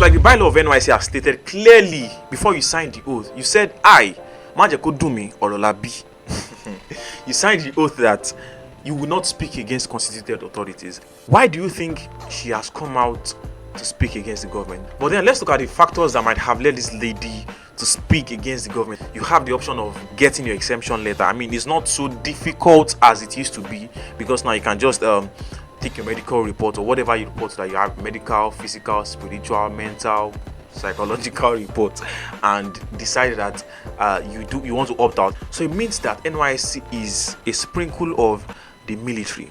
like the bylaw of NYSC has stated clearly before you signed the oath, you said, I, Majeko Dumi Orolabi. You signed the oath that you will not speak against constituted authorities. Why do you think she has come out to speak against the government? But then let's look at the factors that might have led this lady to speak against the government. You have the option of getting your exemption letter. I mean, it's not so difficult as it used to be, because now you can just take your medical report or whatever you report that you have, medical, physical, spiritual, mental, psychological report, and decide that you want to opt out. So it means that NYSC is a sprinkle of the military.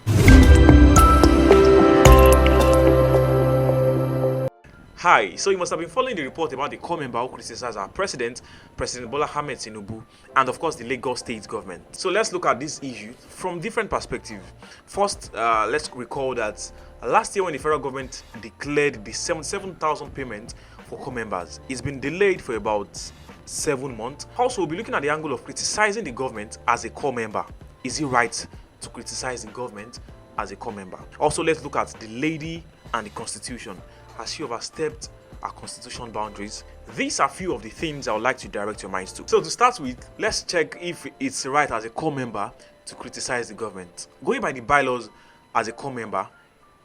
Hi, so you must have been following the report about the Corp Member who criticized our President Bola Ahmed Tinubu, and of course the Lagos state government. So let's look at this issue from different perspectives. First, let's recall that last year when the federal government declared the 77,000 payment for Corp members, it's been delayed for about 7 months. Also, we'll be looking at the angle of criticizing the government as a Corp member. Is it right to criticize the government as a Corp member? Also, let's look at the lady and the constitution. Has she overstepped our constitution boundaries? These are few of the things I would like to direct your minds to. So to start with, let's check if it's right as a Corp member to criticize the government. Going by the bylaws as a Corp member,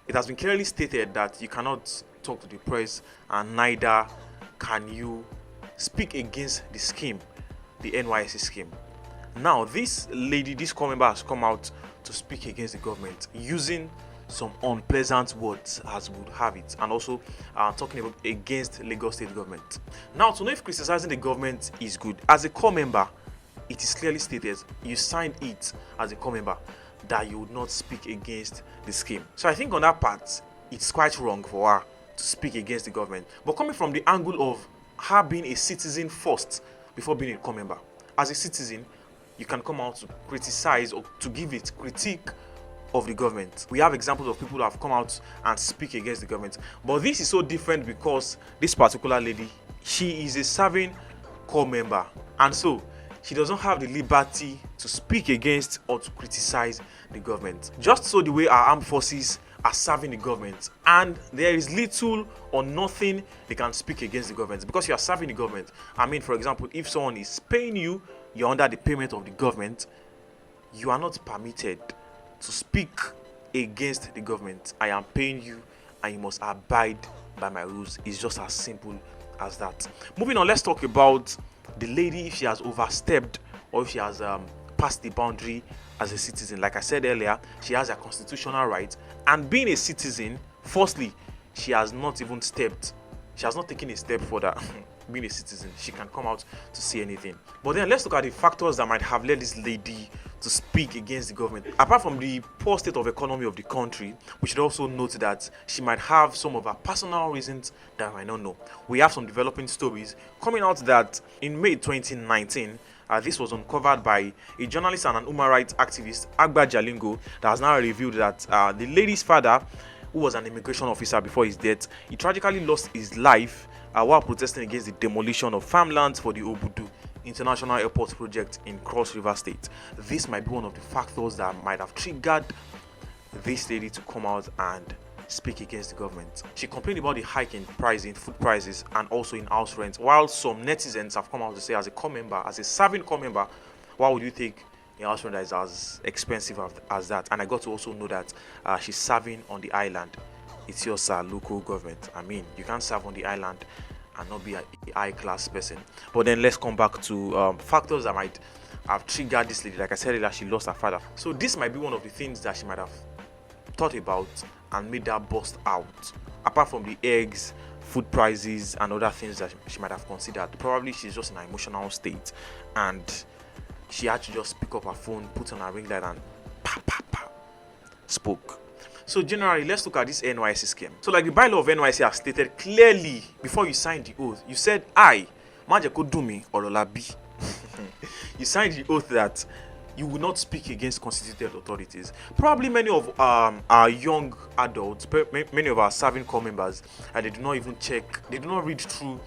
it has been clearly stated that you cannot talk to the press, and neither can you speak against the scheme, the NYSC scheme. Now, this lady, this Corp member, has come out to speak against the government using some unpleasant words, as we would have it, and also talking about against Lagos state government. Now, to know if criticizing the government is good, as a Corp member, it is clearly stated, you signed it as a Corp member, that you would not speak against the scheme. So I think on that part, it's quite wrong for her to speak against the government. But coming from the angle of her being a citizen first before being a Corp member, as a citizen, you can come out to criticize or to give it critique of the government. We have examples of people who have come out and speak against the government. But this is so different because this particular lady, she is a serving Corp member, and so she doesn't have the liberty to speak against or to criticize the government. Just so the way our armed forces are serving the government, and there is little or nothing they can speak against the government because you are serving the government. I mean, for example, if someone is paying you, you're under the payment of the government, you are not permitted to speak against the government. I am paying you and you must abide by my rules. It's just as simple as that. Moving on, let's talk about the lady, if she has overstepped or if she has passed the boundary as a citizen. Like I said earlier, she has a constitutional right, and being a citizen, firstly, she has not taken a step further. Being a citizen, she can come out to say anything. But then let's look at the factors that might have led this lady to speak against the government. Apart from the poor state of economy of the country, we should also note that she might have some of her personal reasons that I might not know. We have some developing stories coming out that in May 2019, this was uncovered by a journalist and an human rights activist, Agba Jalingo, that has now revealed that the lady's father, who was an immigration officer before his death, he tragically lost his life while protesting against the demolition of farmlands for the Obudu International Airport project in Cross River State. This might be one of the factors that might have triggered this lady to come out and speak against the government. She complained about the hike in food prices and also in house rent, while some netizens have come out to say, as a Corp member, as a serving Corp member, why would you take a house rent that is as expensive as that? And I got to also know that she's serving on the island. It's your local government. I mean, you can't serve on the island and not be a high-class person. But then let's come back to factors that might have triggered this lady. Like I said earlier, she lost her father. So this might be one of the things that she might have thought about and made her bust out. Apart from the eggs, food prices, and other things that she might have considered, probably she's just in an emotional state, and she had to just pick up her phone, put on her ring light, and spoke. So generally, let's look at this NYSC scheme. So like the bylaw of NYSC has stated clearly before you signed the oath, you said, I, Majeko Dumi Orolabi. You signed the oath that you will not speak against constituted authorities. Probably many of our young adults, many of our serving Corp members, they do not even check, they do not read through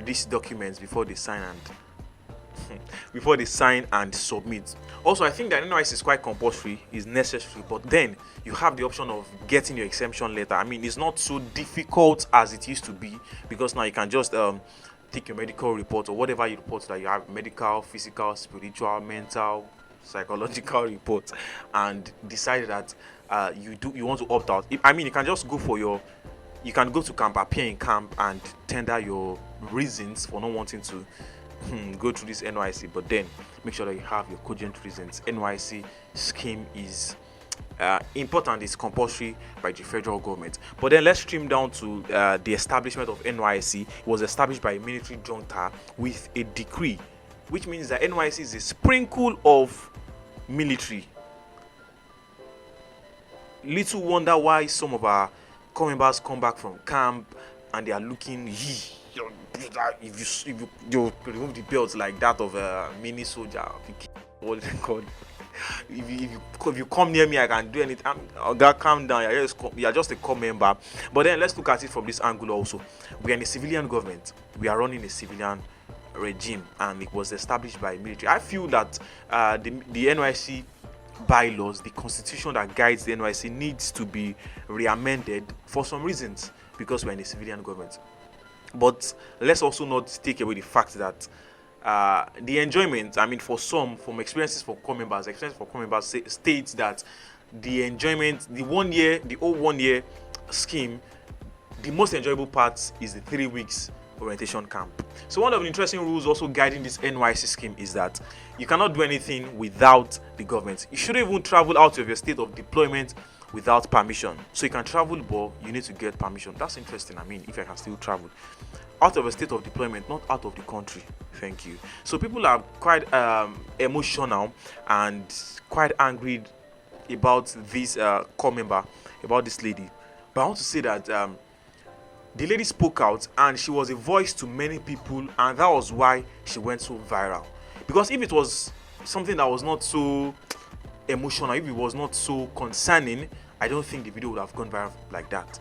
these documents before they sign, and before they sign and submit. Also, I think that NYC is quite compulsory, is necessary, but then you have the option of getting your exemption letter. I mean, it's not so difficult as it used to be, because now you can just take your medical report or whatever you report that you have, medical, physical, spiritual, mental, psychological report, and decide that you want to opt out. I mean, you can just go for you can go to camp, appear in camp, and tender your reasons for not wanting to go through this NYC, but then make sure that you have your cogent reasons. NYC scheme is important, it's compulsory by the federal government. But then let's trim down to the establishment of NYC. It was established by a military junta with a decree, which means that NYC is a sprinkle of military. Little wonder why some of our Corp members come back from camp and they are looking, if you remove the belt like that of a mini soldier, what is it called? If you come near me, I can do anything. God, calm down. You're just a Corp member. But then let's look at it from this angle also. We are in a civilian government. We are running a civilian regime, and it was established by military. I feel that the NYC bylaws, the constitution that guides the NYC, needs to be re-amended for some reasons, because we're in a civilian government. But let's also not take away the fact that the enjoyment, I mean, for some, from experiences for Corp members, states that the enjoyment, the 1 year, the old 1 year scheme, the most enjoyable part is the 3 weeks orientation camp. So one of the interesting rules also guiding this NYC scheme is that you cannot do anything without the government. You shouldn't even travel out of your state of deployment without permission. So you can travel, but you need to get permission. That's interesting. I mean, if I can still travel out of a state of deployment, not out of the country. Thank you. So people are quite emotional and quite angry about this Corp member, about this lady. But I want to say that the lady spoke out, and she was a voice to many people, and that was why she went so viral. Because if it was something that was not so emotional, if it was not so concerning, I don't think the video would have gone viral like that.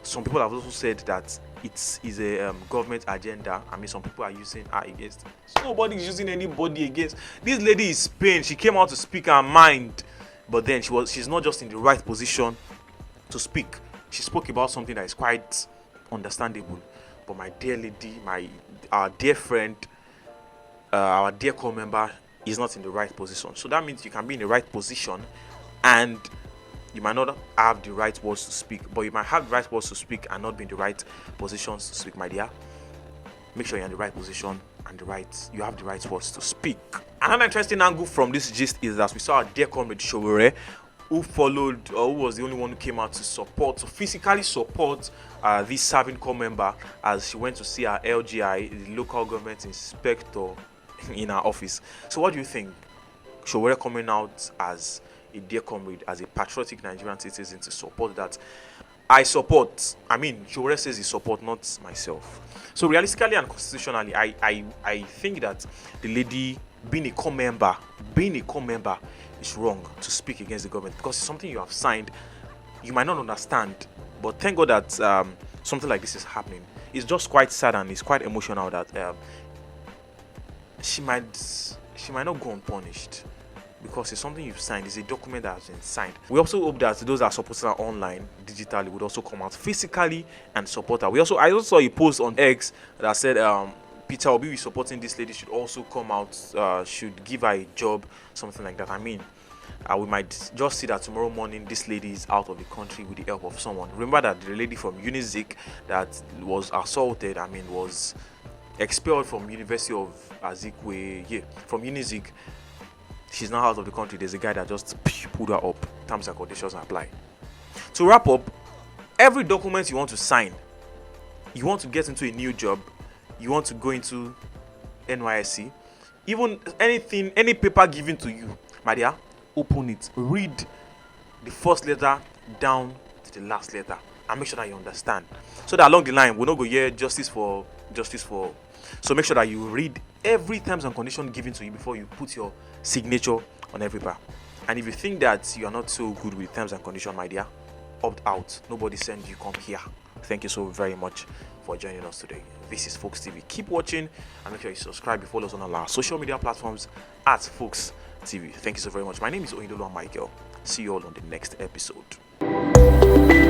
Some people have also said that it is a government agenda. I mean, some people are using her against. Nobody is using anybody against. This lady is Spain. She came out to speak her mind, but then she's not just in the right position to speak. She spoke about something that is quite understandable. But my dear lady, our dear friend, our dear Corp member is not in the right position. So that means you can be in the right position and you might not have the right words to speak, but you might have the right words to speak and not be in the right positions to speak, my dear. Make sure you're in the right position and you have the right words to speak. Another interesting angle from this gist is that we saw our dear comrade Showore, who followed, or who was the only one who came out to physically support this serving Corp member as she went to see her LGI, the local government inspector, in her office. So what do you think? Showore coming out as a dear comrade, as a patriotic Nigerian citizen to support that. I support. I mean, Showore says he support, not myself. So realistically and constitutionally, I think that the lady being a Corp member is wrong to speak against the government, because it's something you have signed. You might not understand, but thank God that something like this is happening. It's just quite sad and it's quite emotional that she might not go unpunished, because it's something you've signed. It's a document that has been signed. We also hope that those that are supporting her online digitally would also come out physically and support her. I also saw a post on X that said Peter Obi supporting this lady should also come out, should give her a job, something like that. I mean, we might just see that tomorrow morning this lady is out of the country with the help of someone. Remember that the lady from Nysc that was assaulted, I mean, was expelled from University of Azikwe, from Nysc. She's now out of the country. There's a guy that just pulled her up. Terms and conditions apply. To wrap up, every document you want to sign, you want to get into a new job, you want to go into NYSC, even anything, any paper given to you, my dear, open it, read the first letter down to the last letter, and make sure that you understand, so that along the line we'll not go here justice for. So make sure that you read every terms and condition given to you before you put your signature on every paper. And if you think that you are not so good with terms and condition, my dear, opt out. Nobody send you, come here. Thank you so very much. for joining us today. This is Foks TV. Keep watching and make sure you subscribe and follow us on all our social media platforms at Foks TV. Thank you so very much. My name is Lolu and Michael. See you all on the next episode.